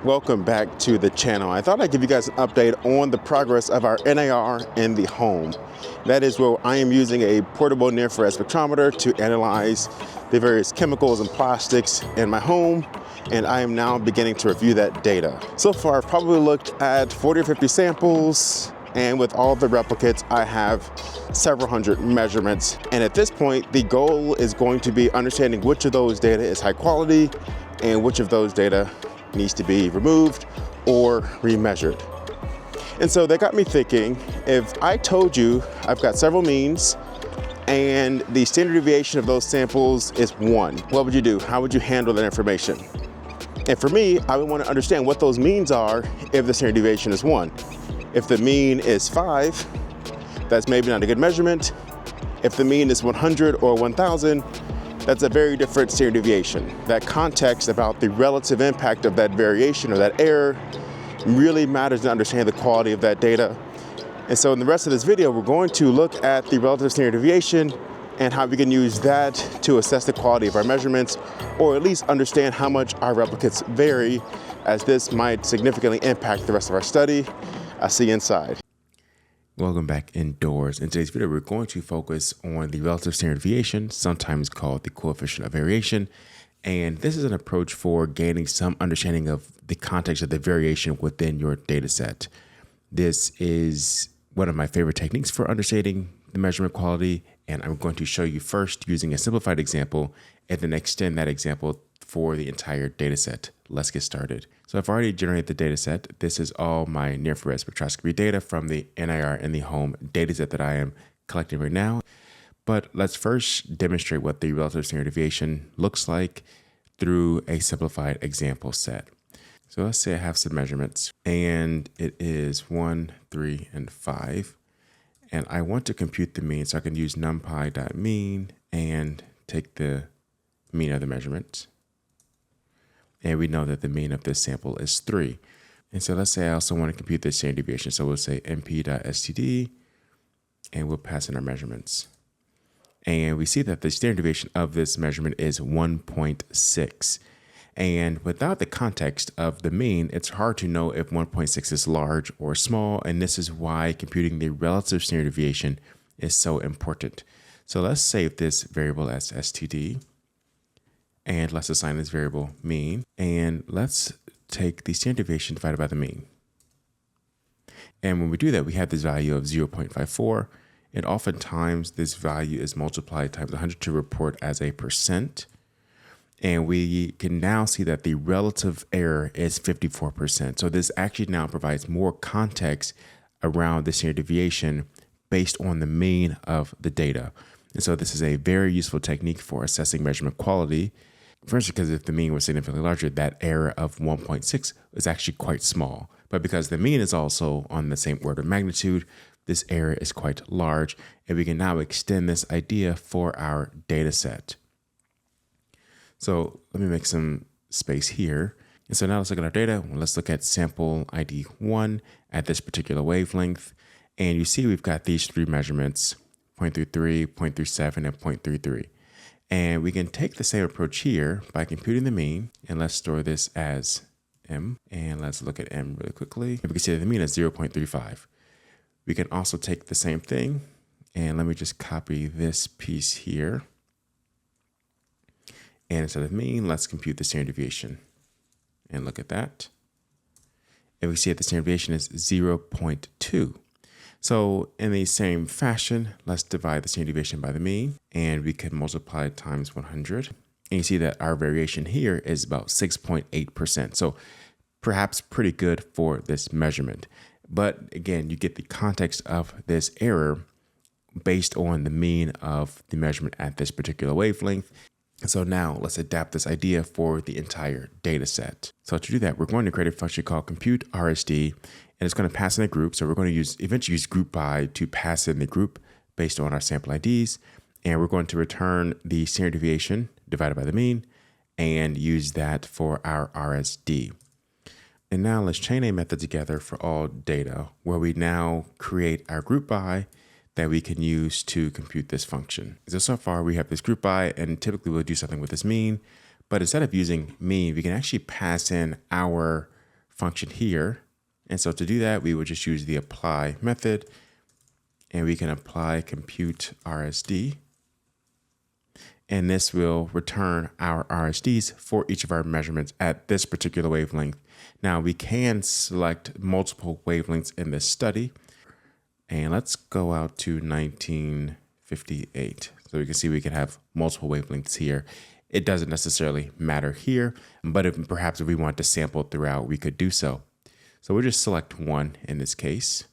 Welcome back to the channel. I thought I'd give you guys an update on the progress of our NAR in the home. That is where I am using a portable near-infrared spectrometer to analyze the various chemicals and plastics in my home, and I am now beginning to review that data. So far, I've probably looked at 40 or 50 samples, and with all the replicates, I have several hundred measurements. And at this point, the goal is going to be understanding which of those data is high quality and which of those data needs to be removed or remeasured. And so that got me thinking, if I told you I've got several means and the standard deviation of those samples is 1, what would you do? How would you handle that information? And for me, I would want to understand what those means are if the standard deviation is 1. If the mean is 5, that's maybe not a good measurement. If the mean is 100 or 1,000, that's a very different standard deviation. That context about the relative impact of that variation or that error really matters to understand the quality of that data. And so in the rest of this video, we're going to look at the relative standard deviation and how we can use that to assess the quality of our measurements, or at least understand how much our replicates vary, as this might significantly impact the rest of our study. I'll see you inside. Welcome back indoors. In today's video, we're going to focus on the relative standard deviation, sometimes called the coefficient of variation. And this is an approach for gaining some understanding of the context of the variation within your data set. This is one of my favorite techniques for understanding the measurement quality. And I'm going to show you first using a simplified example and then extend that example for the entire data set. Let's get started. So I've already generated the data set. This is all my near-infrared spectroscopy data from the NIR in the home data set that I am collecting right now. But let's first demonstrate what the relative standard deviation looks like through a simplified example set. So let's say I have some measurements and it is 1, 3, and 5. And I want to compute the mean, so I can use numpy.mean and take the mean of the measurements. And we know that the mean of this sample is 3. And so let's say I also want to compute the standard deviation. So we'll say np.std, and we'll pass in our measurements. And we see that the standard deviation of this measurement is 1.6. And without the context of the mean, it's hard to know if 1.6 is large or small. And this is why computing the relative standard deviation is so important. So let's save this variable as std. And let's assign this variable mean. And let's take the standard deviation divided by the mean. And when we do that, we have this value of 0.54. And oftentimes this value is multiplied times 100 to report as a percent. And we can now see that the relative error is 54%. So this actually now provides more context around the standard deviation based on the mean of the data. And so this is a very useful technique for assessing measurement quality. First, because if the mean was significantly larger, that error of 1.6 is actually quite small. But because the mean is also on the same order of magnitude, this error is quite large. And we can now extend this idea for our data set. So let me make some space here. And so now let's look at our data. Let's look at sample ID 1 at this particular wavelength. And you see we've got these 3 measurements, 0.33, 0.37, and 0.33. And we can take the same approach here by computing the mean, and let's store this as m. And let's look at m really quickly. And we can see that the mean is 0.35. We can also take the same thing, and let me just copy this piece here. And instead of mean, let's compute the standard deviation. And look at that. And we see that the standard deviation is 0.2. So in the same fashion, let's divide the standard deviation by the mean, and we can multiply it times 100. And you see that our variation here is about 6.8%. So perhaps pretty good for this measurement. But again, you get the context of this error based on the mean of the measurement at this particular wavelength. And so now let's adapt this idea for the entire data set. So to do that, we're going to create a function called compute RSD, and it's going to pass in a group. So we're going to eventually use group by to pass in the group based on our sample IDs. And we're going to return the standard deviation divided by the mean and use that for our RSD. And now let's chain a method together for all data where we now create our group by that we can use to compute this function. So far we have this group by, and typically we'll do something with this mean, but instead of using mean, we can actually pass in our function here. And so to do that, we would just use the apply method, and we can apply compute RSD. And this will return our RSDs for each of our measurements at this particular wavelength. Now we can select multiple wavelengths in this study. And let's go out to 1958. So we can see we can have multiple wavelengths here. It doesn't necessarily matter here, but perhaps if we want to sample throughout, we could do so. So we'll just select one in this case.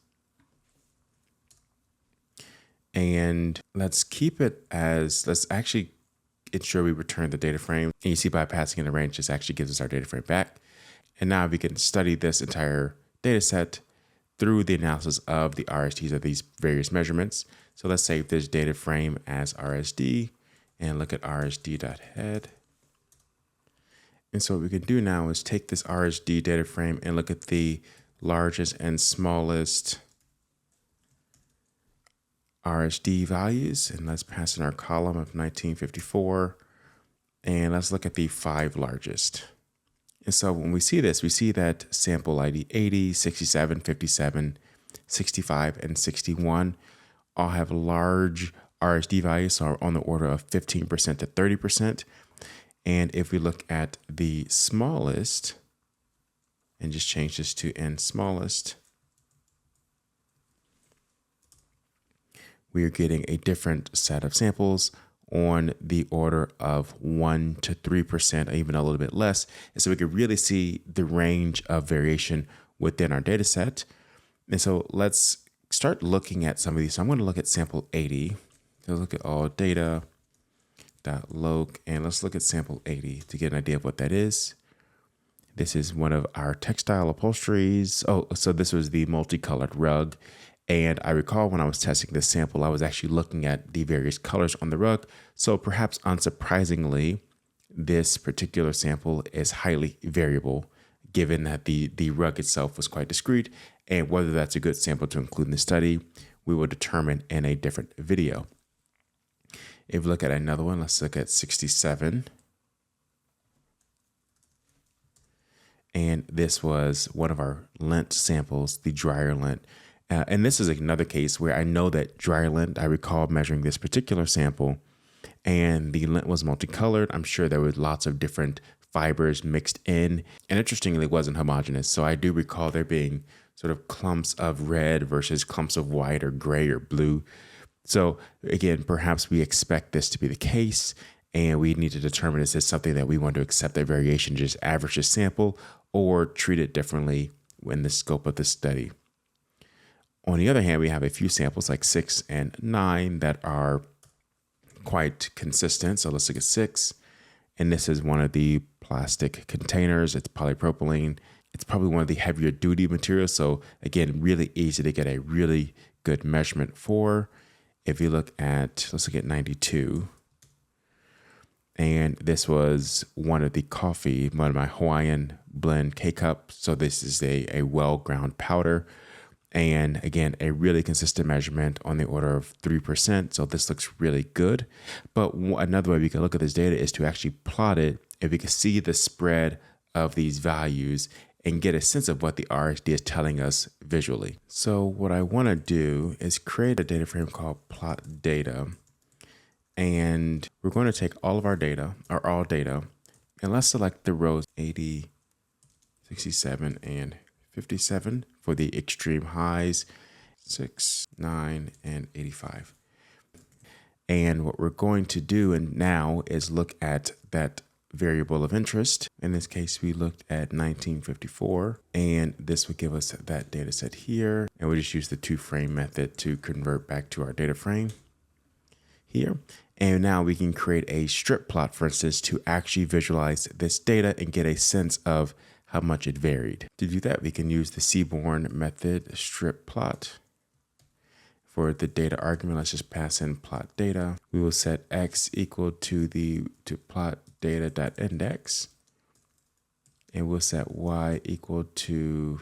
And let's keep it as, let's actually ensure we return the data frame. And you see by passing in the range, this actually gives us our data frame back. And now we can study this entire data set through the analysis of the RSDs of these various measurements. So let's save this data frame as RSD and look at RSD.head. And so what we can do now is take this RSD data frame and look at the largest and smallest RSD values. And let's pass in our column of 1954. And let's look at the 5 largest. And so when we see this, we see that sample ID 80, 67, 57, 65, and 61 all have large RSD values, so on the order of 15% to 30%. And if we look at the smallest, and just change this to n smallest, we are getting a different set of samples on the order of 1 to 3%, even a little bit less. And so we can really see the range of variation within our data set. And so let's start looking at some of these. So I'm going to look at sample 80. So look at all data.log, and let's look at sample 80 to get an idea of what that is. This is one of our textile upholsteries. Oh, so this was the multicolored rug. And I recall when I was testing this sample, I was actually looking at the various colors on the rug. So perhaps unsurprisingly, this particular sample is highly variable, given that the rug itself was quite discrete. And whether that's a good sample to include in the study, we will determine in a different video. If we look at another one, let's look at 67. And this was one of our lint samples, the dryer lint. And this is another case where I know that dryer lint, I recall measuring this particular sample, and the lint was multicolored. I'm sure there were lots of different fibers mixed in, and interestingly, it wasn't homogeneous. So I do recall there being sort of clumps of red versus clumps of white or gray or blue. So again, perhaps we expect this to be the case, and we need to determine, is this something that we want to accept that variation, just average the sample, or treat it differently in the scope of the study. On the other hand, we have a few samples like 6 and 9 that are quite consistent. So let's look at 6. And this is one of the plastic containers. It's polypropylene. It's probably one of the heavier duty materials. So again, really easy to get a really good measurement for. If you look at, let's look at 92. And this was one of the coffee, one of my Hawaiian blend K-cups. So this is a well-ground powder. And again, a really consistent measurement on the order of 3%. So this looks really good. But another way we can look at this data is to actually plot it, and we can see the spread of these values and get a sense of what the RSD is telling us visually. So what I want to do is create a data frame called plot data. And we're going to take all of our data, or all data, and let's select the rows 80, 67, and 57 for the extreme highs, 6, 9, and 85. And what we're going to do now is look at that variable of interest. In this case, we looked at 1954, and this would give us that data set here. And we just use the 2-frame method to convert back to our data frame here. And now we can create a strip plot, for instance, to actually visualize this data and get a sense of how much it varied. To do that, we can use the Seaborn method strip plot. For the data argument, let's just pass in plot data. We will set x equal to plot data.index, and we'll set y equal to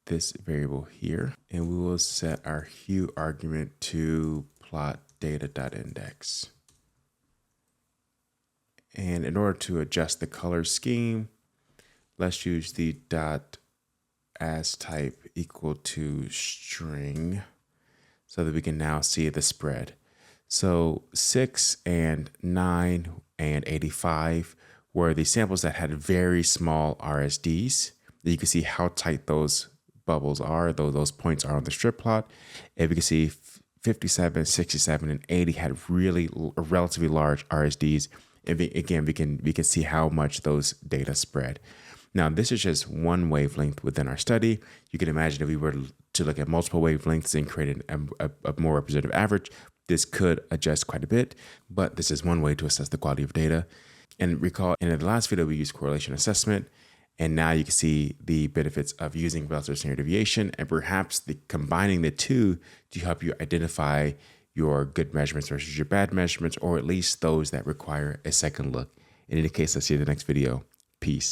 this variable here, and we will set our hue argument to plot data.index. And in order to adjust the color scheme, Let's use the dot as type equal to string so that we can now see the spread. So 6 and 9 and 85 were the samples that had very small RSDs. You can see how tight those bubbles are, though those points are on the strip plot. And we can see 57, 67, and 80 had really relatively large RSDs. And again, we can see how much those data spread. Now, this is just one wavelength within our study. You can imagine if we were to look at multiple wavelengths and create a more representative average, this could adjust quite a bit, but this is one way to assess the quality of data. And recall, in the last video, we used correlation assessment, and now you can see the benefits of using relative standard deviation and perhaps combining the two to help you identify your good measurements versus your bad measurements, or at least those that require a second look. In any case, I'll see you in the next video. Peace.